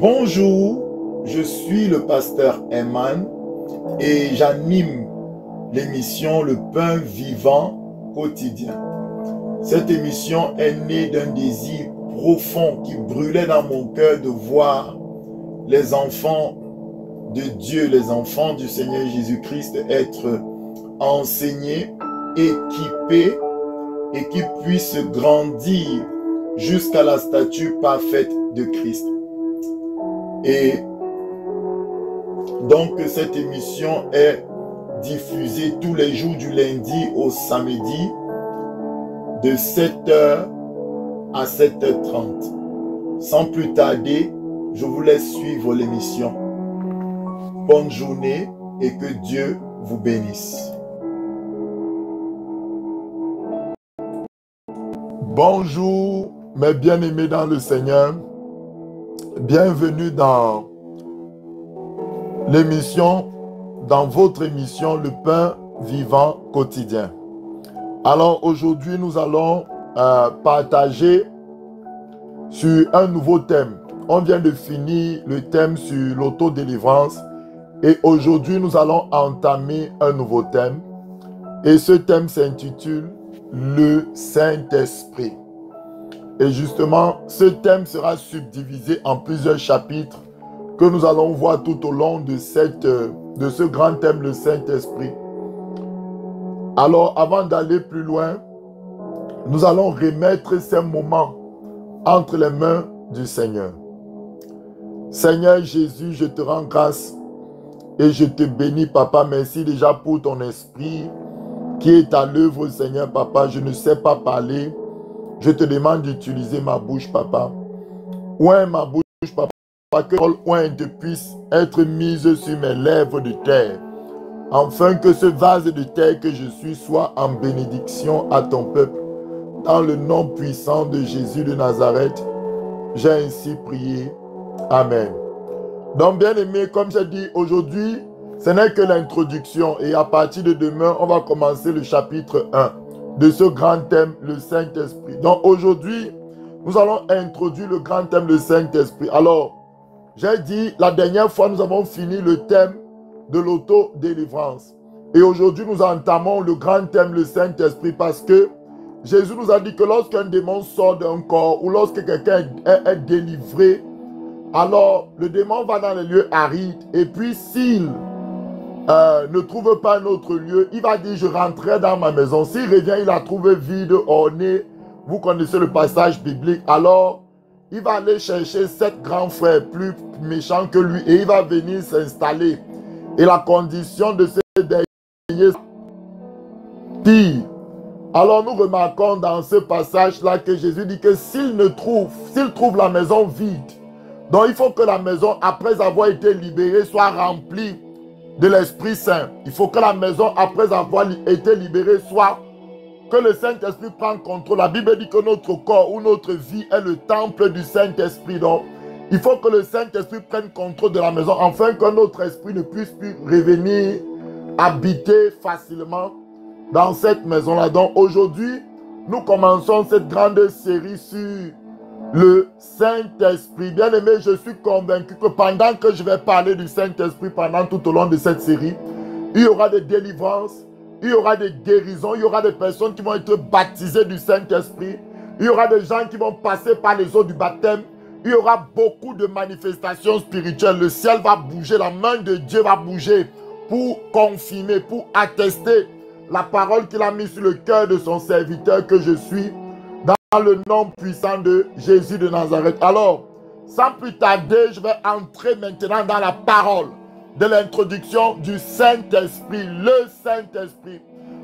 Bonjour, je suis le pasteur Eman et j'anime l'émission Le Pain Vivant Quotidien. Cette émission est née d'un désir profond qui brûlait dans mon cœur de voir les enfants de Dieu, les enfants du Seigneur Jésus-Christ être enseignés, équipés et qui puissent grandir jusqu'à la stature parfaite de Christ. Et donc cette émission est diffusée tous les jours du lundi au samedi de 7h à 7h30. Sans plus tarder, je vous laisse suivre l'émission. Bonne journée et que Dieu vous bénisse. Bonjour mes bien-aimés dans le Seigneur. Bienvenue dans l'émission, dans votre émission Le Pain Vivant Quotidien. Alors aujourd'hui nous allons partager sur un nouveau thème. On vient de finir le thème sur l'autodélivrance et aujourd'hui nous allons entamer un nouveau thème. Et ce thème s'intitule Le Saint-Esprit. Et justement, ce thème sera subdivisé en plusieurs chapitres que nous allons voir tout au long de ce grand thème, le Saint-Esprit. Alors, avant d'aller plus loin, nous allons remettre ces moments entre les mains du Seigneur. Seigneur Jésus, je te rends grâce et je te bénis, Papa. Merci déjà pour ton esprit qui est à l'œuvre, Seigneur, Papa. Je ne sais pas parler. Je te demande d'utiliser ma bouche, Papa. Oint ma bouche, Papa, que parole ointe puisse être mise sur mes lèvres de terre, afin que ce vase de terre que je suis soit en bénédiction à ton peuple. Dans le nom puissant de Jésus de Nazareth, j'ai ainsi prié. Amen. Donc, bien aimé, comme j'ai dit, aujourd'hui, ce n'est que l'introduction. Et à partir de demain, on va commencer le chapitre 1. De ce grand thème, le Saint-Esprit. Donc aujourd'hui, nous allons introduire le grand thème, le Saint-Esprit. Alors, j'ai dit, la dernière fois, nous avons fini le thème de l'autodélivrance. Et aujourd'hui, nous entamons le grand thème, le Saint-Esprit, parce que Jésus nous a dit que lorsqu'un démon sort d'un corps ou lorsque quelqu'un est délivré, alors le démon va dans les lieux arides. Et puis, s'il ne trouve pas un autre lieu, il va dire je rentrerai dans ma maison. S'il revient, il la trouve vide, ornée. Vous connaissez le passage biblique. Alors, il va aller chercher 7 grands frères plus méchants que lui et il va venir s'installer. Et la condition de ces derniers pire. Alors nous remarquons dans ce passage-là que Jésus dit que s'il trouve la maison vide, donc il faut que la maison, après avoir été libérée, soit remplie de l'Esprit Saint. Il faut que la maison, après avoir été libérée, soit que le Saint-Esprit prenne contrôle. La Bible dit que notre corps ou notre vie est le temple du Saint-Esprit. Donc, il faut que le Saint-Esprit prenne contrôle de la maison, afin que notre esprit ne puisse plus revenir habiter facilement dans cette maison-là. Donc, aujourd'hui, nous commençons cette grande série sur le Saint-Esprit. Bien aimé, je suis convaincu que pendant que je vais parler du Saint-Esprit pendant tout au long de cette série, il y aura des délivrances, il y aura des guérisons, il y aura des personnes qui vont être baptisées du Saint-Esprit, il y aura des gens qui vont passer par les eaux du baptême, il y aura beaucoup de manifestations spirituelles. Le ciel va bouger, la main de Dieu va bouger pour confirmer, pour attester la parole qu'il a mise sur le cœur de son serviteur que je suis, dans le nom puissant de Jésus de Nazareth. Alors, sans plus tarder, je vais entrer maintenant dans la parole de l'introduction du Saint-Esprit, le Saint-Esprit.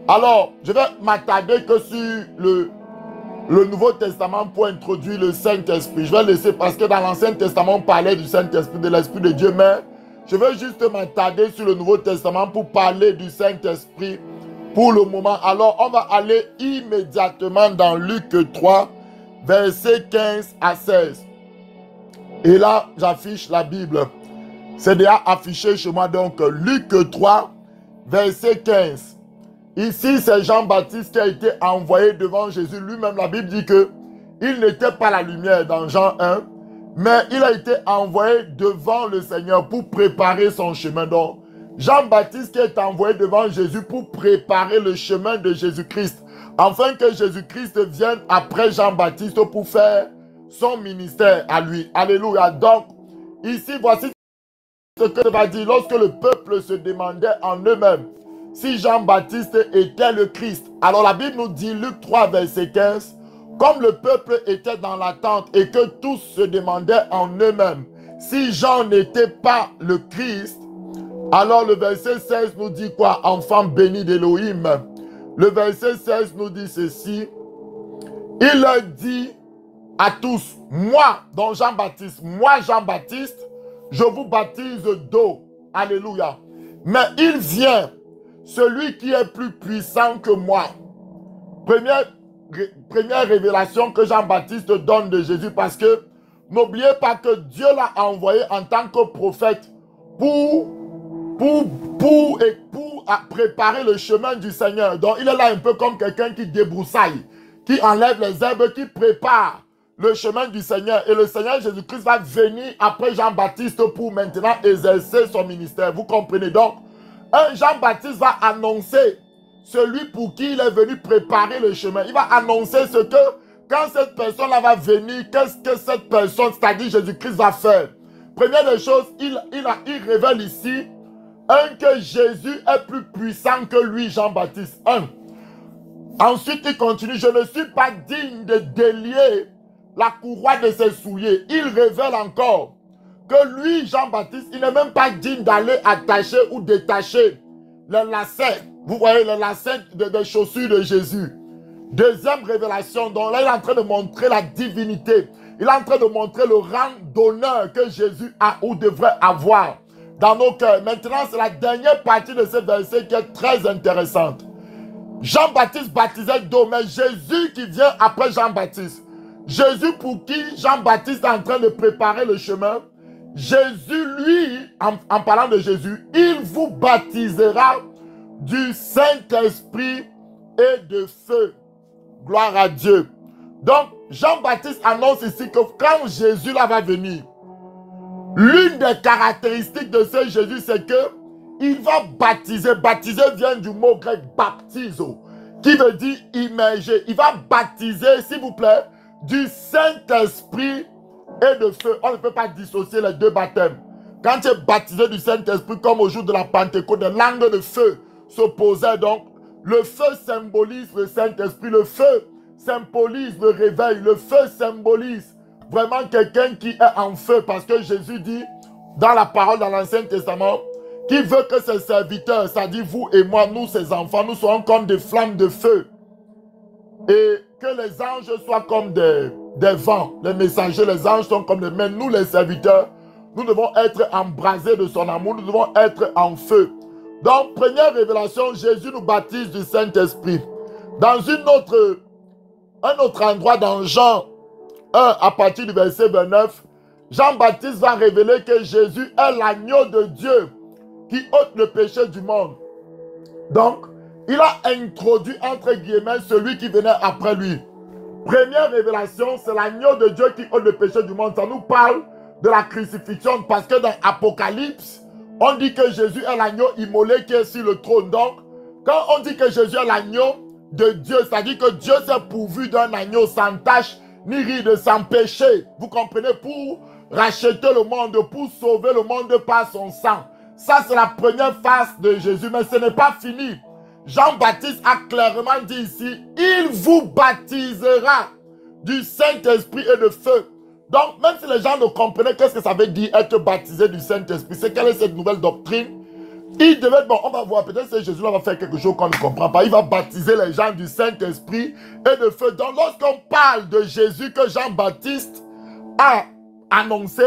Alors, je vais m'attarder que sur le Nouveau Testament pour introduire le Saint-Esprit. Je vais laisser, parce que dans l'Ancien Testament, on parlait du Saint-Esprit, de l'Esprit de Dieu, mais je vais juste m'attarder sur le Nouveau Testament pour parler du Saint-Esprit pour le moment. Alors, on va aller immédiatement dans Luc 3, versets 15 à 16. Et là, j'affiche la Bible. C'est déjà affiché chez moi. Donc, Luc 3, verset 15. Ici, c'est Jean-Baptiste qui a été envoyé devant Jésus. Lui-même, la Bible dit que il n'était pas la lumière dans Jean 1, mais il a été envoyé devant le Seigneur pour préparer son chemin. Donc, Jean-Baptiste qui est envoyé devant Jésus pour préparer le chemin de Jésus-Christ, afin que Jésus-Christ vienne après Jean-Baptiste pour faire son ministère à lui. Alléluia. Donc, ici, voici ce que va dire lorsque le peuple se demandait en eux-mêmes si Jean-Baptiste était le Christ. Alors la Bible nous dit, Luc 3, verset 15, comme le peuple était dans l'attente et que tous se demandaient en eux-mêmes si Jean n'était pas le Christ, alors le verset 16 nous dit quoi? Enfant béni d'Élohim. Le verset 16 nous dit ceci. Il leur dit à tous, moi, donc Jean-Baptiste, moi Jean-Baptiste, je vous baptise d'eau. Alléluia. Mais il vient, celui qui est plus puissant que moi. Première révélation que Jean-Baptiste donne de Jésus, parce que n'oubliez pas que Dieu l'a envoyé en tant que prophète pour préparer le chemin du Seigneur. Donc il est là un peu comme quelqu'un qui débroussaille, qui enlève les herbes, qui prépare le chemin du Seigneur. Et le Seigneur Jésus-Christ va venir après Jean-Baptiste pour maintenant exercer son ministère. Vous comprenez donc? Un Jean-Baptiste va annoncer celui pour qui il est venu préparer le chemin. Il va annoncer ce que, quand cette personne-là va venir, qu'est-ce que cette personne, c'est-à-dire Jésus-Christ, va faire. Première des choses, il révèle ici, que Jésus est plus puissant que lui, Jean-Baptiste. Ensuite, il continue, je ne suis pas digne de délier la courroie de ses souliers. Il révèle encore que lui, Jean-Baptiste, il n'est même pas digne d'aller attacher ou détacher les lacets. Vous voyez les lacets des chaussures de Jésus. Deuxième révélation, donc là, il est en train de montrer la divinité. Il est en train de montrer le rang d'honneur que Jésus a ou devrait avoir dans nos cœurs. Maintenant, c'est la dernière partie de ce verset qui est très intéressante. Jean-Baptiste baptisait d'eau, mais Jésus qui vient après Jean-Baptiste. Jésus pour qui Jean-Baptiste est en train de préparer le chemin. Jésus, lui, en parlant de Jésus, il vous baptisera du Saint-Esprit et de feu. Gloire à Dieu. Donc, Jean-Baptiste annonce ici que quand Jésus là va venir, l'une des caractéristiques de ce Jésus, c'est que il va baptiser. Baptiser vient du mot grec baptizo, qui veut dire immerger. Il va baptiser, s'il vous plaît, du Saint-Esprit et de feu. On ne peut pas dissocier les deux baptêmes. Quand tu es baptisé du Saint-Esprit, comme au jour de la Pentecôte, des langues de feu s'opposaient. Donc, le feu symbolise le Saint-Esprit. Le feu symbolise le réveil. Le feu symbolise vraiment quelqu'un qui est en feu. Parce que Jésus dit, dans la parole dans l'Ancien Testament, qu'il veut que ses serviteurs, c'est-à-dire vous et moi, nous, ses enfants, nous soyons comme des flammes de feu. Et que les anges soient comme des vents. Les messagers, les anges sont comme des mains. Nous, les serviteurs, nous devons être embrasés de son amour. Nous devons être en feu. Donc, première révélation, Jésus nous baptise du Saint-Esprit. Dans un autre endroit dans Jean 1, à partir du verset 29, Jean-Baptiste va révéler que Jésus est l'agneau de Dieu qui ôte le péché du monde. Donc, il a introduit, entre guillemets, celui qui venait après lui. Première révélation, c'est l'agneau de Dieu qui ôte le péché du monde. Ça nous parle de la crucifixion, parce que dans Apocalypse, on dit que Jésus est l'agneau immolé qui est sur le trône. Donc, quand on dit que Jésus est l'agneau de Dieu, c'est-à-dire que Dieu s'est pourvu d'un agneau sans tache, ni ride, sans péché. Vous comprenez? Pour racheter le monde, pour sauver le monde par son sang. Ça, c'est la première phase de Jésus, mais ce n'est pas fini. Jean-Baptiste a clairement dit ici, il vous baptisera du Saint-Esprit et de feu. Donc, même si les gens ne comprenaient qu'est-ce que ça veut dire être baptisé du Saint-Esprit, c'est quelle est cette nouvelle doctrine? Il devait, bon, on va voir, peut-être que Jésus là va faire quelque chose qu'on ne comprend pas. Il va baptiser les gens du Saint-Esprit et de feu. Donc, lorsqu'on parle de Jésus que Jean-Baptiste a annoncé,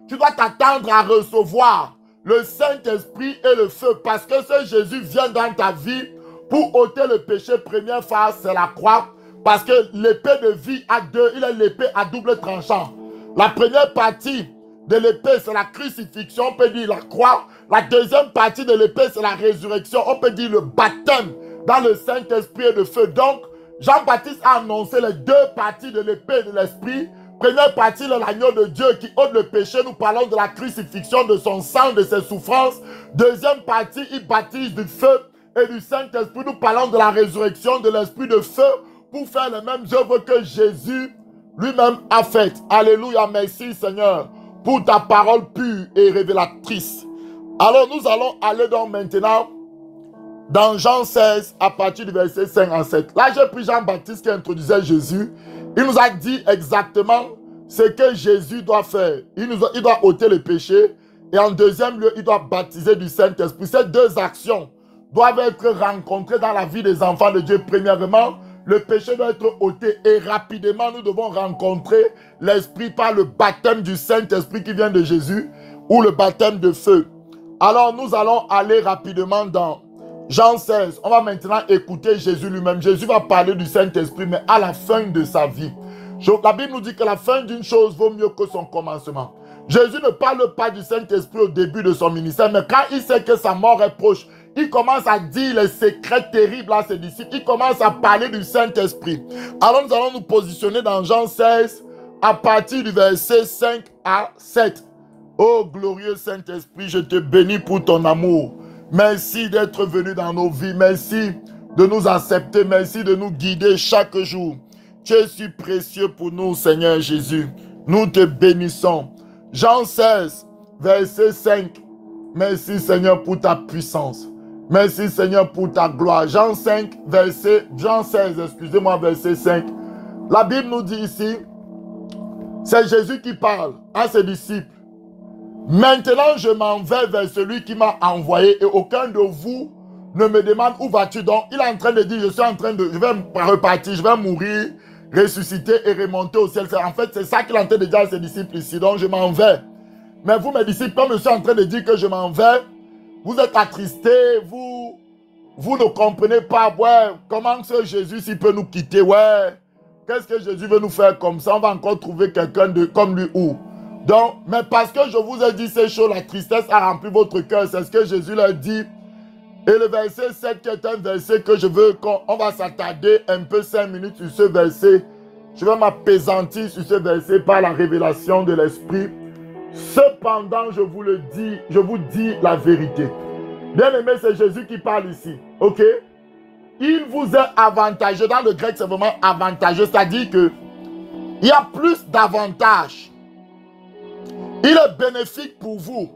tu dois t'attendre à recevoir le Saint-Esprit et le feu. Parce que ce Jésus vient dans ta vie pour ôter le péché. Première phase, c'est la croix. Parce que l'épée de vie a deux, il est l'épée à double tranchant. La première partie, de l'épée, c'est la crucifixion, on peut dire la croix. La deuxième partie de l'épée, c'est la résurrection, on peut dire le baptême dans le Saint-Esprit et de feu. Donc, Jean-Baptiste a annoncé les deux parties de l'épée et de l'esprit. Première partie, l'agneau de Dieu qui ôte le péché. Nous parlons de la crucifixion, de son sang, de ses souffrances. Deuxième partie, il baptise du feu et du Saint-Esprit. Nous parlons de la résurrection de l'esprit de feu pour faire les mêmes œuvres que Jésus lui-même a faites. Alléluia, merci Seigneur pour ta parole pure et révélatrice. Alors nous allons aller donc maintenant dans Jean 16 à partir du verset 5 à 7. Là j'ai pris Jean-Baptiste qui introduisait Jésus. Il nous a dit exactement ce que Jésus doit faire. Il doit ôter le péché et en deuxième lieu, il doit baptiser du Saint-Esprit. Ces deux actions doivent être rencontrées dans la vie des enfants de Dieu. Premièrement, le péché doit être ôté et rapidement, nous devons rencontrer l'Esprit par le baptême du Saint-Esprit qui vient de Jésus ou le baptême de feu. Alors, nous allons aller rapidement dans Jean 16. On va maintenant écouter Jésus lui-même. Jésus va parler du Saint-Esprit, mais à la fin de sa vie. La Bible nous dit que la fin d'une chose vaut mieux que son commencement. Jésus ne parle pas du Saint-Esprit au début de son ministère, mais quand il sait que sa mort est proche, il commence à dire les secrets terribles à ses disciples. Il commence à parler du Saint-Esprit. Alors nous allons nous positionner dans Jean 16 à partir du verset 5 à 7. Oh glorieux Saint-Esprit, je te bénis pour ton amour. Merci d'être venu dans nos vies. Merci de nous accepter. Merci de nous guider chaque jour. Tu es si précieux pour nous, Seigneur Jésus. Nous te bénissons. Jean 16, verset 5. Merci Seigneur pour ta puissance. Merci Seigneur pour ta gloire. Jean 16, excusez-moi, verset 5. La Bible nous dit ici, c'est Jésus qui parle à ses disciples. Maintenant, je m'en vais vers celui qui m'a envoyé et aucun de vous ne me demande où vas-tu donc. Il est en train de dire, je vais repartir, je vais mourir, ressusciter et remonter au ciel. En fait, c'est ça qu'il est en train de dire à ses disciples ici. Donc, je m'en vais. Mais vous, mes disciples, comme je suis en train de dire que je m'en vais, vous êtes attristés, vous ne comprenez pas, ouais, comment ce Jésus s'il peut nous quitter, ouais, qu'est-ce que Jésus veut nous faire comme ça, on va encore trouver quelqu'un comme lui où? Donc, mais parce que je vous ai dit ces choses, la tristesse a rempli votre cœur, c'est ce que Jésus leur dit. Et le verset 7 qui est un verset que je veux qu'on va s'attarder un peu 5 minutes sur ce verset. Je vais m'appesantir sur ce verset par la révélation de l'Esprit. Cependant, je vous le dis, je vous dis la vérité. Bien aimé, c'est Jésus qui parle ici. Ok? Il vous est avantageux. Dans le grec, c'est vraiment avantageux. C'est-à-dire que il y a plus d'avantages. Il est bénéfique pour vous.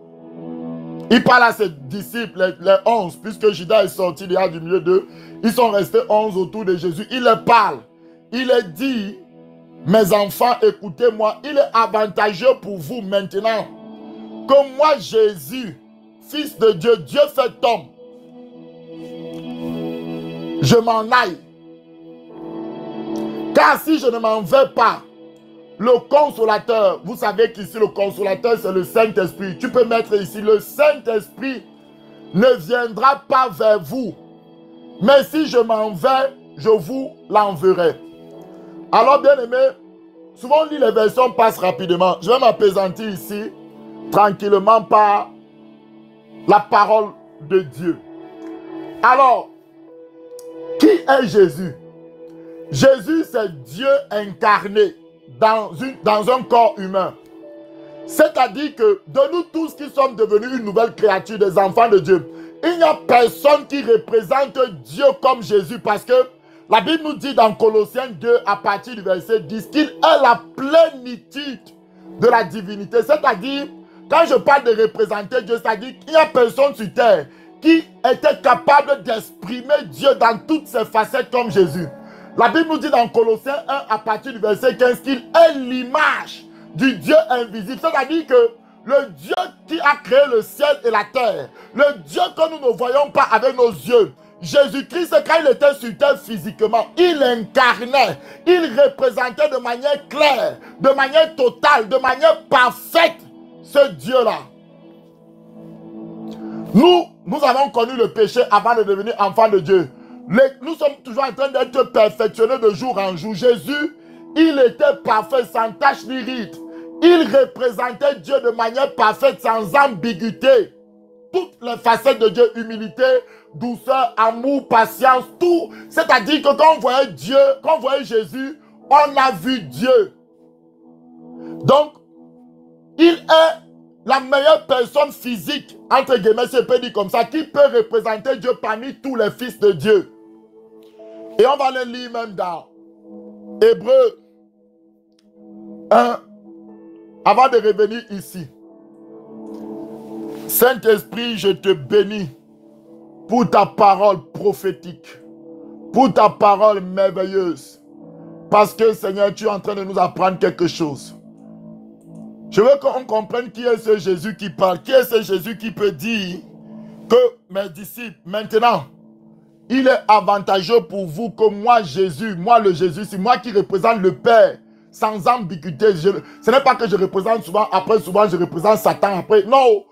Il parle à ses disciples, les 11, puisque Judas est sorti du milieu d'eux. Ils sont restés 11 autour de Jésus. Il leur parle. Il leur dit, mes enfants, écoutez-moi, il est avantageux pour vous maintenant que moi, Jésus, Fils de Dieu, Dieu fait homme, je m'en aille. Car si je ne m'en vais pas, le consolateur, vous savez qu'ici le consolateur c'est le Saint-Esprit. Tu peux mettre ici, le Saint-Esprit ne viendra pas vers vous. Mais si je m'en vais, je vous l'enverrai. Alors bien aimé, souvent on lit les versions, passe rapidement. Je vais m'appesantir ici, tranquillement par la parole de Dieu. Alors, qui est Jésus? Jésus c'est Dieu incarné dans un corps humain. C'est-à-dire que de nous tous qui sommes devenus une nouvelle créature, des enfants de Dieu, il n'y a personne qui représente Dieu comme Jésus, parce que la Bible nous dit dans Colossiens 2 à partir du verset 10 qu'il est la plénitude de la divinité. C'est-à-dire, quand je parle de représenter Dieu, c'est-à-dire qu'il n'y a personne sur terre qui était capable d'exprimer Dieu dans toutes ses facettes comme Jésus. La Bible nous dit dans Colossiens 1 à partir du verset 15 qu'il est l'image du Dieu invisible. C'est-à-dire que le Dieu qui a créé le ciel et la terre, le Dieu que nous ne voyons pas avec nos yeux, Jésus-Christ, quand il était sur terre physiquement, il incarnait, il représentait de manière claire, de manière totale, de manière parfaite ce Dieu-là. Nous avons connu le péché avant de devenir enfants de Dieu. Nous sommes toujours en train d'être perfectionnés de jour en jour. Jésus, il était parfait, sans tache ni ride. Il représentait Dieu de manière parfaite, sans ambiguïté. Toutes les facettes de Dieu, humilité, douceur, amour, patience, tout. C'est-à-dire que quand on voyait Dieu, quand on voyait Jésus, on a vu Dieu. Donc, il est la meilleure personne physique, entre guillemets, si je peux dire comme ça, qui peut représenter Dieu parmi tous les fils de Dieu. Et on va le lire même dans Hébreux 1, avant de revenir ici. Saint-Esprit, je te bénis pour ta parole prophétique, pour ta parole merveilleuse. Parce que, Seigneur, tu es en train de nous apprendre quelque chose. Je veux qu'on comprenne qui est ce Jésus qui parle. Qui est ce Jésus qui peut dire que mes disciples, maintenant, il est avantageux pour vous que moi, Jésus, moi le Jésus, c'est moi qui représente le Père, sans ambiguïté. Ce n'est pas que je représente souvent, après souvent je représente Satan, après. Non,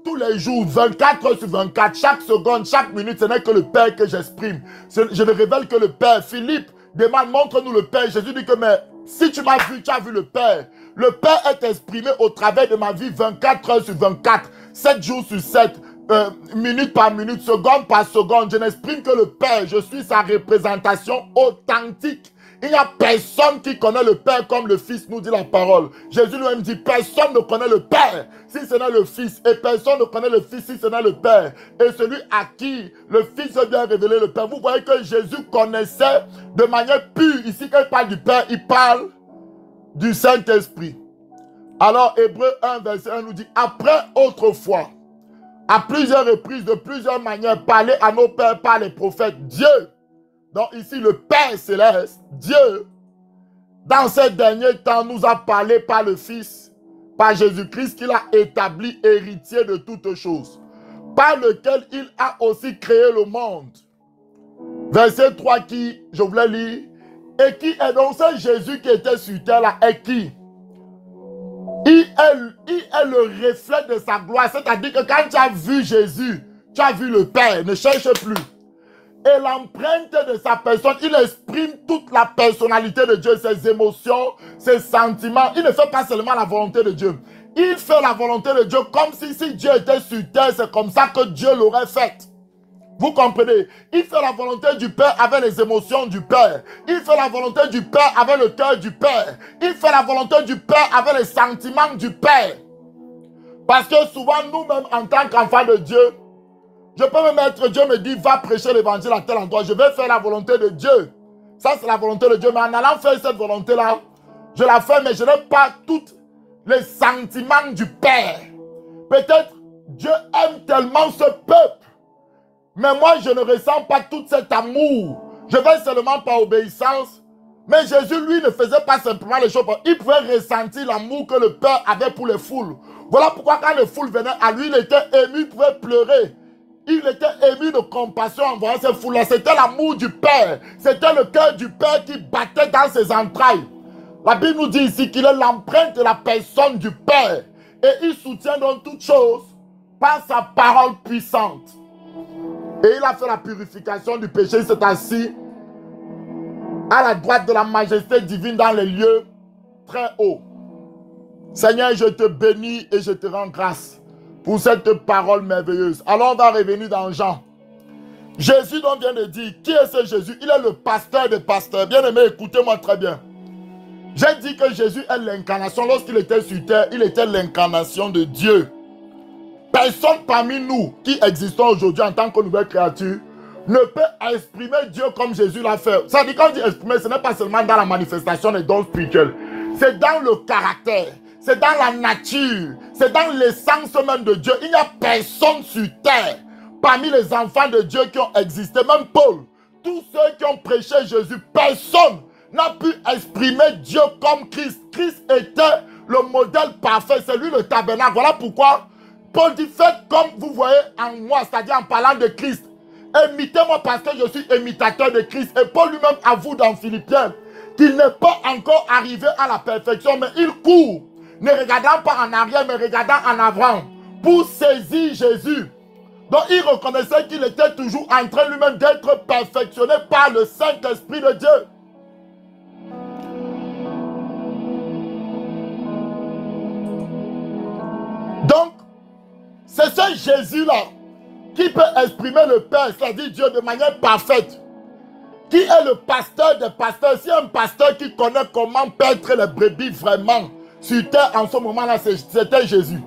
tous les jours, 24 heures sur 24, chaque seconde, chaque minute, ce n'est que le Père que j'exprime. Je ne révèle que le Père. Philippe demande, montre-nous le Père. Jésus dit que, mais si tu m'as vu, tu as vu le Père. Le Père est exprimé au travers de ma vie 24 heures sur 24, 7 jours sur 7, minute par minute, seconde par seconde. Je n'exprime que le Père. Je suis sa représentation authentique. Il n'y a personne qui connaît le Père comme le Fils, nous dit la parole. Jésus lui-même dit, personne ne connaît le Père si ce n'est le Fils. Et personne ne connaît le Fils si ce n'est le Père. Et celui à qui le Fils vient révéler le Père. Vous voyez que Jésus connaissait de manière pure. Ici, quand il parle du Père, il parle du Saint-Esprit. Alors, Hébreux 1, verset 1 nous dit, après autrefois, à plusieurs reprises, de plusieurs manières, parler à nos pères par les prophètes, Dieu, donc ici le Père céleste, Dieu, dans ces derniers temps, nous a parlé par le Fils, par Jésus-Christ, qu'il a établi héritier de toutes choses, par lequel il a aussi créé le monde. Verset 3 qui, je voulais lire, et qui est donc ce Jésus qui était sur terre là, et qui il est le reflet de sa gloire. C'est-à-dire que quand tu as vu Jésus, tu as vu le Père. Ne cherche plus. Et l'empreinte de sa personne, il exprime toute la personnalité de Dieu, ses émotions, ses sentiments. Il ne fait pas seulement la volonté de Dieu. Il fait la volonté de Dieu comme si Dieu était sur terre. C'est comme ça que Dieu l'aurait faite. Vous comprenez? Il fait la volonté du Père avec les émotions du Père. Il fait la volonté du Père avec le cœur du Père. Il fait la volonté du Père avec les sentiments du Père. Parce que souvent, nous-mêmes, en tant qu'enfants de Dieu, je peux me mettre, Dieu me dit, va prêcher l'évangile à tel endroit. Je vais faire la volonté de Dieu. Ça, c'est la volonté de Dieu. Mais en allant faire cette volonté-là, je la fais, mais je n'ai pas tous les sentiments du Père. Peut-être Dieu aime tellement ce peuple. Mais moi, je ne ressens pas tout cet amour. Je vais seulement par obéissance. Mais Jésus, lui, ne faisait pas simplement les choses. Il pouvait ressentir l'amour que le Père avait pour les foules. Voilà pourquoi quand les foules venaient à lui, il était ému, il pouvait pleurer. Il était ému de compassion en voyant ces foules-là. C'était l'amour du Père. C'était le cœur du Père qui battait dans ses entrailles. La Bible nous dit ici qu'il est l'empreinte de la personne du Père. Et il soutient donc toutes choses par sa parole puissante. Et il a fait la purification du péché. Il s'est assis à la droite de la majesté divine dans les lieux très hauts. Seigneur, je te bénis et je te rends grâce pour cette parole merveilleuse. Alors on va revenir dans Jean. Jésus donc vient de dire, qui est ce Jésus? Il est le pasteur des pasteurs. Bien aimé, écoutez-moi très bien. J'ai dit que Jésus est l'incarnation. Lorsqu'il était sur terre, il était l'incarnation de Dieu. Personne parmi nous qui existons aujourd'hui en tant que nouvelle créature ne peut exprimer Dieu comme Jésus l'a fait. Ça dit, quand on dit exprimer, ce n'est pas seulement dans la manifestation des dons spirituels. C'est dans le caractère, c'est dans la nature, c'est dans l'essence même de Dieu. Il n'y a personne sur terre parmi les enfants de Dieu qui ont existé, même Paul, tous ceux qui ont prêché Jésus, personne n'a pu exprimer Dieu comme Christ. Christ était le modèle parfait, c'est lui le tabernacle. Voilà pourquoi Paul dit, faites comme vous voyez en moi, c'est-à-dire en parlant de Christ. Imitez-moi parce que je suis imitateur de Christ. Et Paul lui-même avoue dans Philippiens qu'il n'est pas encore arrivé à la perfection, mais il court, ne regardant pas en arrière, mais regardant en avant, pour saisir Jésus. Donc il reconnaissait qu'il était toujours en train lui-même d'être perfectionné par le Saint-Esprit de Dieu. Jésus-là, qui peut exprimer le Père, c'est-à-dire Dieu, de manière parfaite, qui est le pasteur des pasteurs, si un pasteur qui connaît comment paître les brebis vraiment sur terre en ce moment-là, c'était Jésus.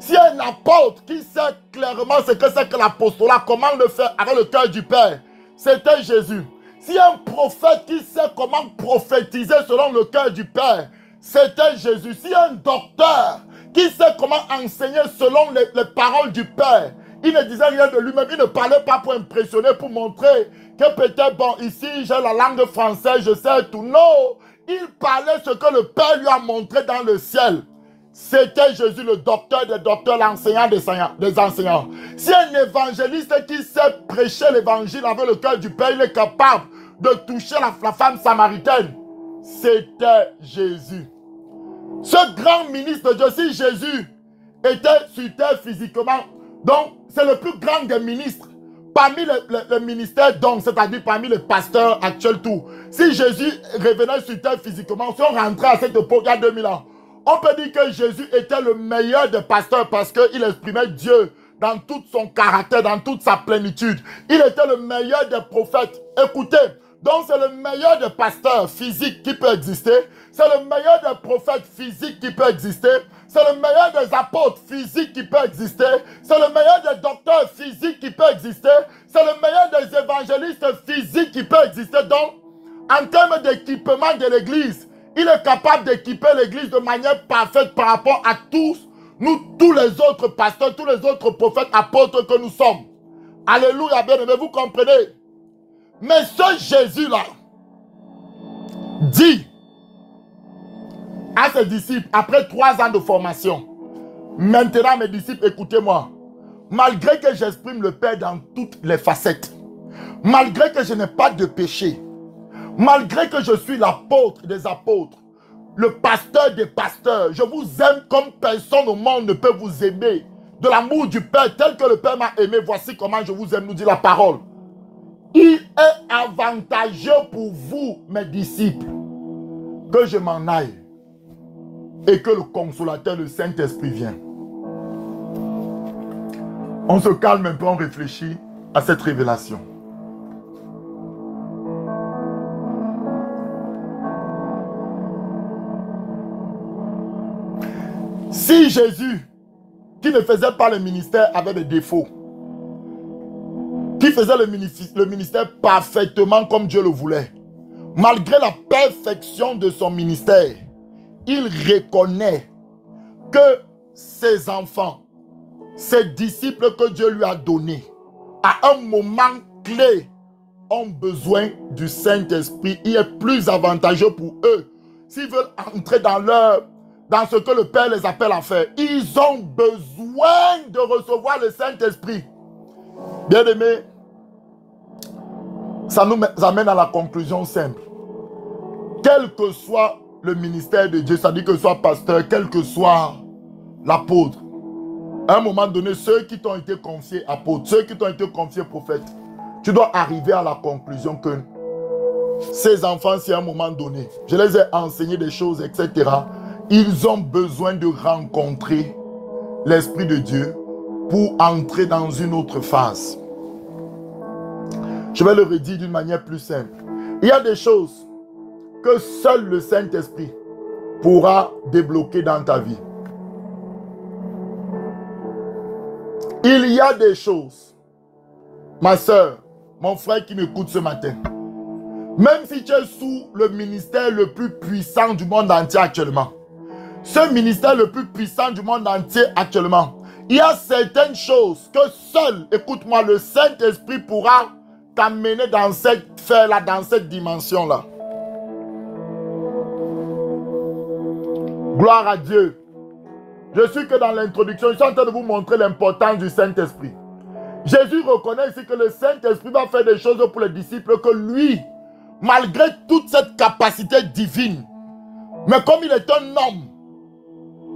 Si un apôtre qui sait clairement ce que c'est que l'apostolat, comment le faire avec le cœur du Père, c'était Jésus. Si un prophète qui sait comment prophétiser selon le cœur du Père, c'était Jésus. Si un docteur qui sait comment enseigner selon les paroles du Père, il ne disait rien de lui-même, il ne parlait pas pour impressionner, pour montrer que peut-être, bon, ici, j'ai la langue française, je sais tout. Non, il parlait ce que le Père lui a montré dans le ciel. C'était Jésus, le docteur des docteurs, l'enseignant des enseignants. Si un évangéliste qui sait prêcher l'évangile avec le cœur du Père, il est capable de toucher la femme samaritaine, c'était Jésus. Ce grand ministre de Dieu, si Jésus était sur terre physiquement, donc c'est le plus grand des ministres. Parmi les ministères, donc, c'est-à-dire parmi les pasteurs actuels, tout. Si Jésus revenait sur terre physiquement, si on rentrait à cette époque, il y a 2000 ans, on peut dire que Jésus était le meilleur des pasteurs parce qu'il exprimait Dieu dans tout son caractère, dans toute sa plénitude. Il était le meilleur des prophètes. Écoutez, donc c'est le meilleur des pasteurs physiques qui peut exister. C'est le meilleur des prophètes physiques qui peut exister. C'est le meilleur des apôtres physiques qui peut exister. C'est le meilleur des docteurs physiques qui peut exister. C'est le meilleur des évangélistes physiques qui peut exister. Donc, en termes d'équipement de l'église, il est capable d'équiper l'église de manière parfaite par rapport à tous, nous, tous les autres pasteurs, tous les autres prophètes, apôtres que nous sommes. Alléluia, bien-aimés, vous comprenez? Mais ce Jésus-là dit à ses disciples, après 3 ans de formation, maintenant mes disciples, écoutez-moi, malgré que j'exprime le Père dans toutes les facettes, malgré que je n'ai pas de péché, malgré que je suis l'apôtre des apôtres, le pasteur des pasteurs, je vous aime comme personne au monde ne peut vous aimer. De l'amour du Père, tel que le Père m'a aimé, voici comment je vous aime, nous dit la parole. Il est avantageux pour vous, mes disciples, que je m'en aille et que le consolateur, le Saint-Esprit vienne. On se calme un peu, on réfléchit à cette révélation. Si Jésus, qui ne faisait pas le ministère, avait des défauts, qui faisait le ministère parfaitement comme Dieu le voulait, malgré la perfection de son ministère, il reconnaît que ses enfants, ses disciples que Dieu lui a donnés, à un moment clé, ont besoin du Saint-Esprit. Il est plus avantageux pour eux, s'ils veulent entrer dans ce que le Père les appelle à faire. Ils ont besoin de recevoir le Saint-Esprit. Bien-aimés, ça nous amène à la conclusion simple. Quel que soit le ministère de Dieu, c'est-à-dire que ce soit pasteur, quel que soit l'apôtre, à un moment donné, ceux qui t'ont été confiés apôtres, ceux qui t'ont été confiés prophètes, tu dois arriver à la conclusion que ces enfants, si à un moment donné, je les ai enseigné des choses, etc., ils ont besoin de rencontrer l'Esprit de Dieu pour entrer dans une autre phase. Je vais le redire d'une manière plus simple. Il y a des choses que seul le Saint-Esprit pourra débloquer dans ta vie. Il y a des choses, ma soeur, mon frère qui m'écoute ce matin, même si tu es sous le ministère le plus puissant du monde entier actuellement, ce ministère le plus puissant du monde entier actuellement, il y a certaines choses que seul, écoute-moi, le Saint-Esprit pourra t'amener dans cette sphère-là, dans cette dimension-là. Gloire à Dieu. Je suis que dans l'introduction, je suis en train de vous montrer l'importance du Saint-Esprit. Jésus reconnaît ici que le Saint-Esprit va faire des choses pour les disciples que lui, malgré toute cette capacité divine, mais comme il est un homme,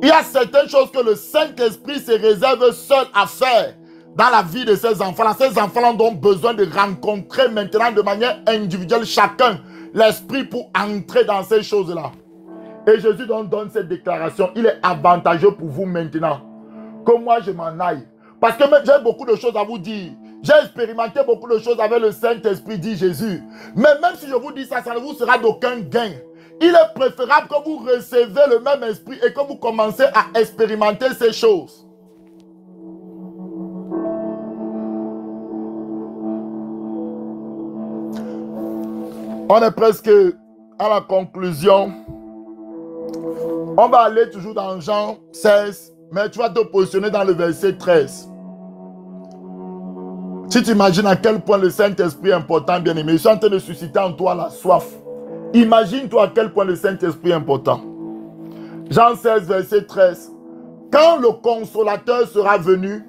il y a certaines choses que le Saint-Esprit se réserve seul à faire dans la vie de ses enfants. Ces enfants ont besoin de rencontrer maintenant de manière individuelle chacun l'Esprit pour entrer dans ces choses-là. Et Jésus donc donne cette déclaration. Il est avantageux pour vous maintenant que moi je m'en aille. Parce que j'ai beaucoup de choses à vous dire. J'ai expérimenté beaucoup de choses avec le Saint-Esprit, dit Jésus. Mais même si je vous dis ça, ça ne vous sera d'aucun gain. Il est préférable que vous recevez le même esprit et que vous commencez à expérimenter ces choses. On est presque à la conclusion. On va aller toujours dans Jean 16, mais tu vas te positionner dans le verset 13. Si tu imagines à quel point le Saint-Esprit est important, bien-aimé, je suis en train de susciter en toi la soif. Imagine-toi à quel point le Saint-Esprit est important. Jean 16, verset 13. Quand le Consolateur sera venu,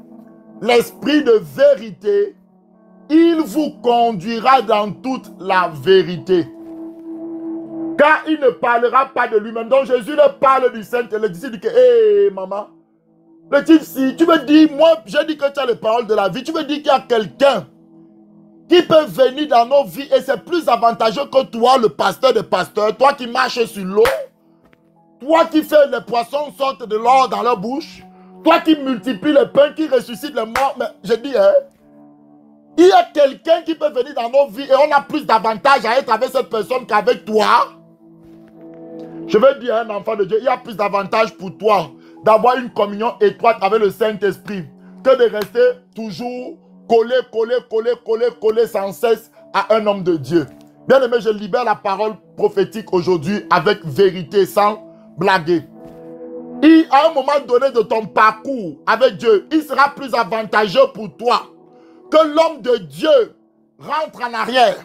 l'Esprit de vérité, il vous conduira dans toute la vérité. Car il ne parlera pas de lui-même. Donc Jésus ne parle du Saint-Esprit. Le disciple dit que, hé maman, le type, si tu me dis, moi, j'ai dit que tu as les paroles de la vie, tu me dis qu'il y a quelqu'un qui peut venir dans nos vies et c'est plus avantageux que toi, le pasteur des pasteurs, toi qui marches sur l'eau, toi qui fais les poissons sortent de l'or dans leur bouche, toi qui multiplies les pains, qui ressuscite les morts. Mais je dis, il y a quelqu'un qui peut venir dans nos vies et on a plus d'avantages à être avec cette personne qu'avec toi. Je veux dire à un enfant de Dieu, il y a plus d'avantages pour toi d'avoir une communion étroite avec le Saint-Esprit que de rester toujours collé sans cesse à un homme de Dieu. Bien aimé, je libère la parole prophétique aujourd'hui avec vérité, sans blaguer. Et à un moment donné de ton parcours avec Dieu, il sera plus avantageux pour toi que l'homme de Dieu rentre en arrière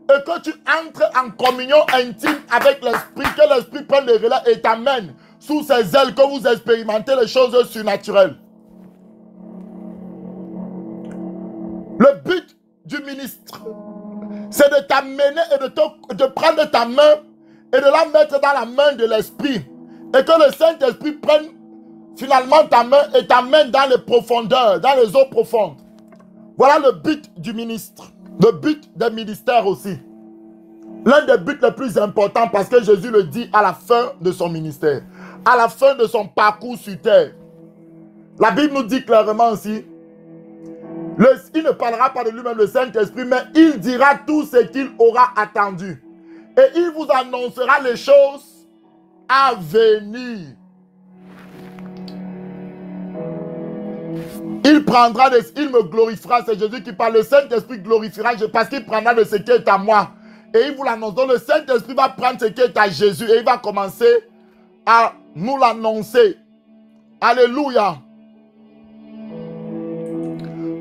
et que tu entres en communion intime avec l'Esprit, que l'Esprit prenne le relais et t'amène sous ses ailes, que vous expérimentez les choses surnaturelles. Le but du ministre, c'est de t'amener et de prendre ta main et de la mettre dans la main de l'Esprit. Et que le Saint-Esprit prenne finalement ta main et t'amène dans les profondeurs, dans les eaux profondes. Voilà le but du ministre. Le but des ministères aussi. L'un des buts les plus importants parce que Jésus le dit à la fin de son ministère. À la fin de son parcours sur terre. La Bible nous dit clairement aussi, il ne parlera pas de lui-même le Saint-Esprit, mais il dira tout ce qu'il aura attendu. Et il vous annoncera les choses à venir. Il me glorifiera, c'est Jésus qui parle. Le Saint-Esprit glorifiera parce qu'il prendra de ce qui est à moi. Et il vous l'annonce. Donc le Saint-Esprit va prendre ce qui est à Jésus et il va commencer à nous l'annoncer. Alléluia.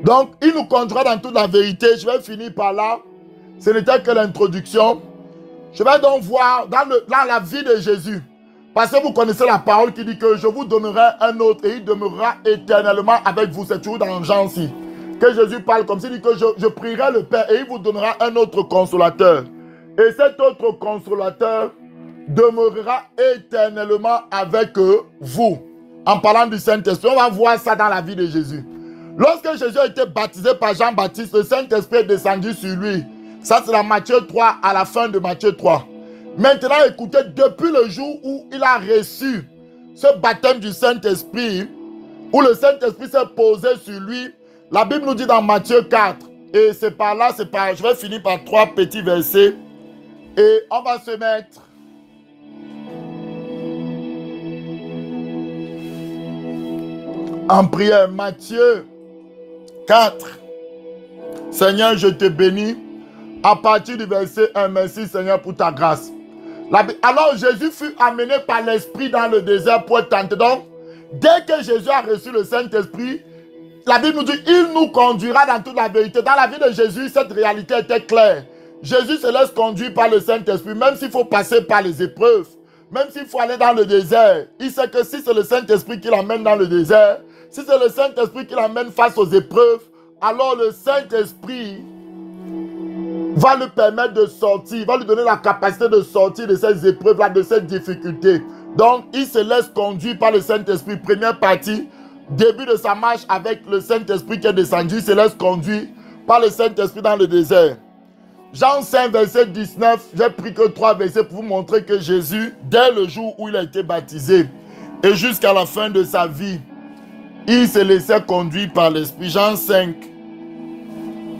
Donc, il nous conduira dans toute la vérité. Je vais finir par là. Ce n'était que l'introduction. Je vais donc voir dans la vie de Jésus. Parce que vous connaissez la parole qui dit que je vous donnerai un autre et il demeurera éternellement avec vous. C'est toujours dans Jean-ci. Que Jésus parle comme s'il dit que je prierai le Père et il vous donnera un autre consolateur. Et cet autre consolateur demeurera éternellement avec vous. En parlant du Saint-Esprit, on va voir ça dans la vie de Jésus. Lorsque Jésus a été baptisé par Jean-Baptiste, le Saint-Esprit est descendu sur lui. Ça, c'est dans Matthieu 3, à la fin de Matthieu 3. Maintenant, écoutez, depuis le jour où il a reçu ce baptême du Saint-Esprit, où le Saint-Esprit s'est posé sur lui, la Bible nous dit dans Matthieu 4, et c'est par là, je vais finir par 3 petits versets, et on va se mettre en prière. Matthieu 4. Seigneur, je te bénis. À partir du verset 1, merci Seigneur pour ta grâce. Alors Jésus fut amené par l'Esprit dans le désert pour être tenté. Donc, dès que Jésus a reçu le Saint-Esprit, la Bible nous dit, il nous conduira dans toute la vérité. Dans la vie de Jésus, cette réalité était claire. Jésus se laisse conduire par le Saint-Esprit, même s'il faut passer par les épreuves, même s'il faut aller dans le désert. Il sait que si c'est le Saint-Esprit qui l'emmène dans le désert, si c'est le Saint-Esprit qui l'emmène face aux épreuves, alors le Saint-Esprit va lui permettre de sortir, va lui donner la capacité de sortir de ces épreuves-là, de ces difficultés. Donc, il se laisse conduire par le Saint-Esprit. Première partie, début de sa marche avec le Saint-Esprit qui est descendu, il se laisse conduire par le Saint-Esprit dans le désert. Jean 5, verset 19, j'ai pris que 3 versets pour vous montrer que Jésus, dès le jour où il a été baptisé et jusqu'à la fin de sa vie, Il se laissait conduire par l'Esprit. Jean 5,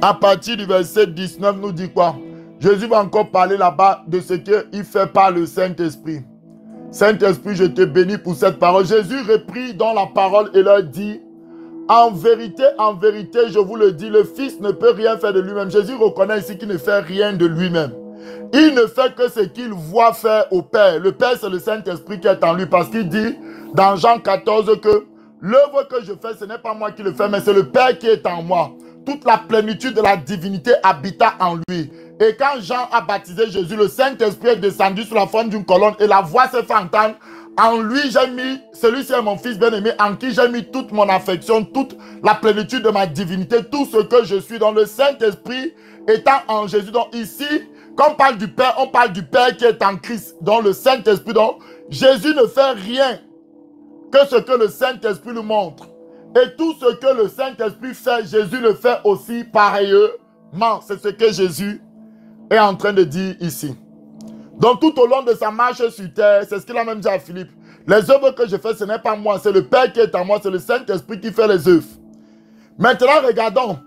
à partir du verset 19, nous dit quoi? Jésus va encore parler là-bas de ce qu'il fait par le Saint-Esprit. Saint-Esprit, je te bénis pour cette parole. Jésus reprit dans la parole et leur dit, en vérité, je vous le dis, le Fils ne peut rien faire de lui-même. Jésus reconnaît ici qu'il ne fait rien de lui-même. Il ne fait que ce qu'il voit faire au Père. Le Père, c'est le Saint-Esprit qui est en lui. Parce qu'il dit dans Jean 14 que l'œuvre que je fais, ce n'est pas moi qui le fais, mais c'est le Père qui est en moi. Toute la plénitude de la divinité habita en lui. Et quand Jean a baptisé Jésus, le Saint-Esprit est descendu sous la forme d'une colonne et la voix s'est fait entendre. En lui, j'ai mis, celui-ci est mon fils bien-aimé, en qui j'ai mis toute mon affection, toute la plénitude de ma divinité, tout ce que je suis. Donc le Saint-Esprit étant en Jésus. Donc ici, quand on parle du Père, on parle du Père qui est en Christ. Donc le Saint-Esprit, donc Jésus ne fait rien que ce que le Saint-Esprit lui montre. Et tout ce que le Saint-Esprit fait, Jésus le fait aussi pareillement. C'est ce que Jésus est en train de dire ici. Donc tout au long de sa marche sur terre, c'est ce qu'il a même dit à Philippe. Les œuvres que je fais, ce n'est pas moi, c'est le Père qui est en moi, c'est le Saint-Esprit qui fait les œuvres. Maintenant, regardons.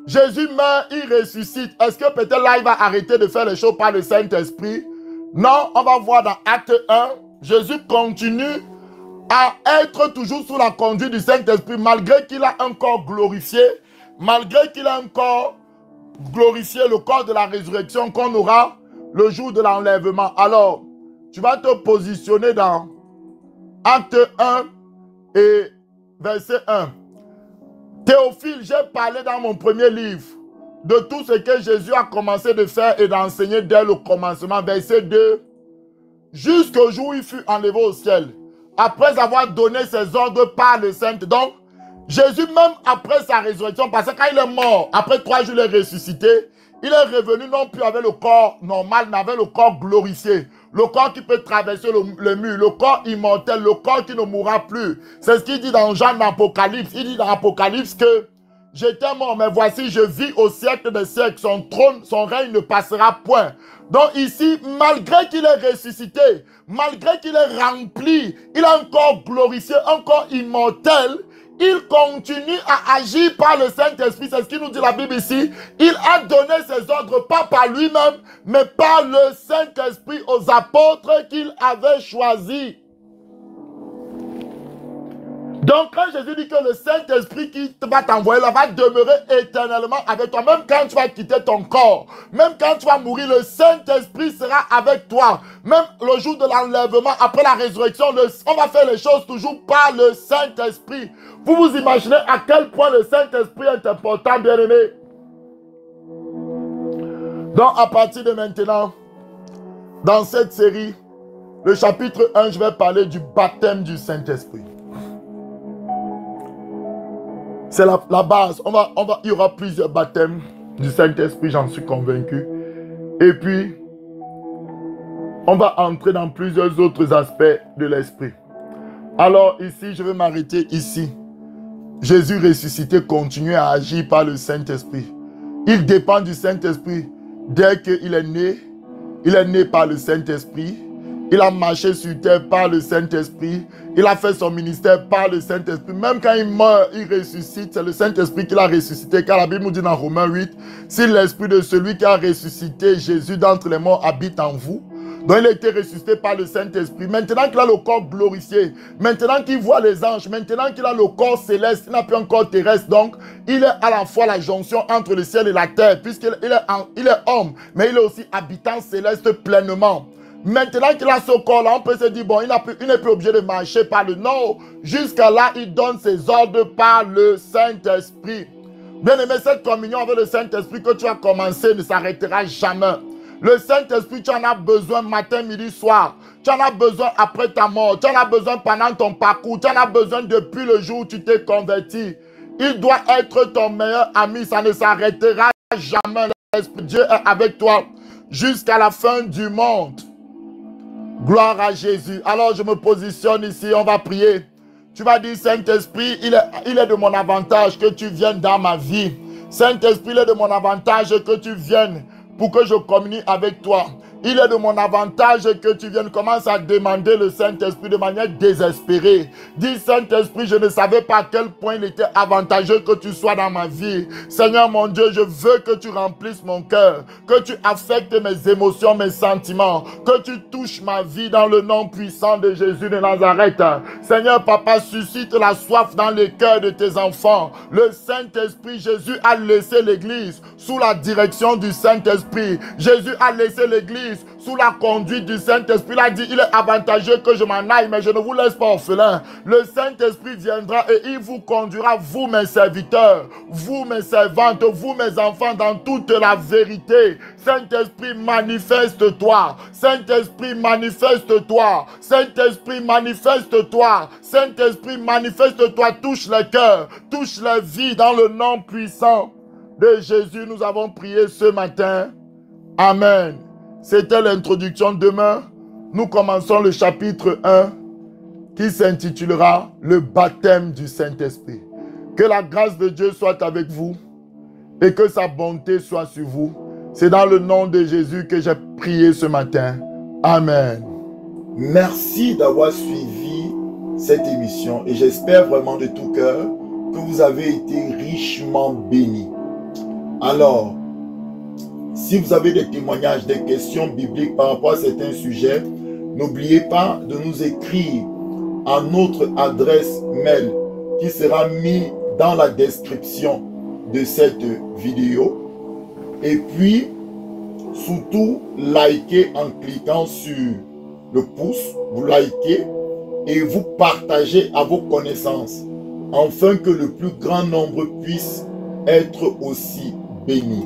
Jésus meurt, il ressuscite. Est-ce que peut-être là, il va arrêter de faire les choses par le Saint-Esprit? Non, on va voir dans Acte 1, Jésus continue à être toujours sous la conduite du Saint-Esprit, malgré qu'il a un corps glorifié, malgré qu'il a un corps glorifié, le corps de la résurrection qu'on aura le jour de l'enlèvement. Alors, tu vas te positionner dans Acte 1 et verset 1. Théophile, j'ai parlé dans mon premier livre de tout ce que Jésus a commencé de faire et d'enseigner dès le commencement. Verset 2. Jusqu'au jour où il fut enlevé au ciel, après avoir donné ses ordres par le Saint. Donc, Jésus, même après sa résurrection, parce que quand il est mort, après 3 jours, il est ressuscité, il est revenu non plus avec le corps normal, mais avec le corps glorifié. Le corps qui peut traverser le mur, le corps immortel, le corps qui ne mourra plus. C'est ce qu'il dit dans Jean d'Apocalypse. Il dit dans Apocalypse que j'étais mort, mais voici, je vis au siècle des siècles. Son trône, son règne ne passera point. Donc ici, malgré qu'il est ressuscité, malgré qu'il est rempli, il a un corps glorifié, un corps immortel, il continue à agir par le Saint-Esprit. C'est ce qu'il nous dit la Bible ici. Il a donné ses ordres, pas par lui-même, mais par le Saint-Esprit aux apôtres qu'il avait choisis. Donc, quand Jésus dit que le Saint-Esprit qui va t'envoyer là va demeurer éternellement avec toi, même quand tu vas quitter ton corps, même quand tu vas mourir, le Saint-Esprit sera avec toi. Même le jour de l'enlèvement, après la résurrection, on va faire les choses toujours par le Saint-Esprit. Vous vous imaginez à quel point le Saint-Esprit est important, bien-aimé. Donc, à partir de maintenant, dans cette série, le chapitre 1, je vais parler du baptême du Saint-Esprit. C'est la base. Il y aura plusieurs baptêmes du Saint-Esprit, j'en suis convaincu. Et puis, on va entrer dans plusieurs autres aspects de l'Esprit. Alors ici, je vais m'arrêter ici. Jésus ressuscité continue à agir par le Saint-Esprit. Il dépend du Saint-Esprit. Dès qu'il est né par le Saint-Esprit. Il a marché sur terre par le Saint-Esprit. Il a fait son ministère par le Saint-Esprit. Même quand il meurt, il ressuscite. C'est le Saint-Esprit qui l'a ressuscité. Car la Bible nous dit dans Romains 8, si l'Esprit de celui qui a ressuscité Jésus d'entre les morts habite en vous, donc il a été ressuscité par le Saint-Esprit. Maintenant qu'il a le corps glorifié, maintenant qu'il voit les anges, maintenant qu'il a le corps céleste, il n'a plus un corps terrestre. Donc, il est à la fois la jonction entre le ciel et la terre, puisqu'il est homme, mais il est aussi habitant céleste pleinement. Maintenant qu'il a ce corps-là, on peut se dire, bon, il n'est plus obligé de marcher par le non. Jusqu'à là, il donne ses ordres par le Saint-Esprit. Bien aimé, cette communion avec le Saint-Esprit que tu as commencé ne s'arrêtera jamais. Le Saint-Esprit, tu en as besoin matin, midi, soir. Tu en as besoin après ta mort. Tu en as besoin pendant ton parcours. Tu en as besoin depuis le jour où tu t'es converti. Il doit être ton meilleur ami. Ça ne s'arrêtera jamais. L'Esprit de Dieu est avec toi jusqu'à la fin du monde. Gloire à Jésus. Alors je me positionne ici, on va prier. Tu vas dire, Saint-Esprit, il est de mon avantage que tu viennes dans ma vie. Saint-Esprit, il est de mon avantage que tu viennes pour que je communie avec toi. Il est de mon avantage que tu viennes. Commence à demander le Saint-Esprit de manière désespérée. Dis, Saint-Esprit, je ne savais pas à quel point il était avantageux que tu sois dans ma vie. Seigneur mon Dieu, je veux que tu remplisses mon cœur, que tu affectes mes émotions, mes sentiments, que tu touches ma vie dans le nom puissant de Jésus de Nazareth. Seigneur, Papa, suscite la soif dans les cœurs de tes enfants. Le Saint-Esprit, Jésus a laissé l'Église sous la direction du Saint-Esprit. Jésus a laissé l'Église sous la conduite du Saint-Esprit. Il a dit, il est avantageux que je m'en aille, mais je ne vous laisse pas orphelin. Le Saint-Esprit viendra et il vous conduira, vous mes serviteurs, vous mes servantes, vous mes enfants, dans toute la vérité. Saint-Esprit, manifeste-toi. Saint-Esprit, manifeste-toi. Saint-Esprit, manifeste-toi. Saint-Esprit, manifeste-toi. Touche les cœurs, touche les vies dans le nom puissant de Jésus. Nous avons prié ce matin. Amen. C'était l'introduction. Demain, nous commençons le chapitre 1 qui s'intitulera « Le baptême du Saint-Esprit ». Que la grâce de Dieu soit avec vous et que sa bonté soit sur vous. C'est dans le nom de Jésus que j'ai prié ce matin. Amen. Merci d'avoir suivi cette émission et j'espère vraiment de tout cœur que vous avez été richement bénis. Alors, si vous avez des témoignages, des questions bibliques par rapport à certains sujets, n'oubliez pas de nous écrire à notre adresse mail qui sera mise dans la description de cette vidéo. Et puis, surtout, likez en cliquant sur le pouce, vous likez et vous partagez à vos connaissances, afin que le plus grand nombre puisse être aussi béni.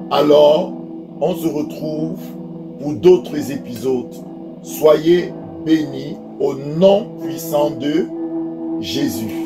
Alors, on se retrouve pour d'autres épisodes. Soyez bénis au nom puissant de Jésus.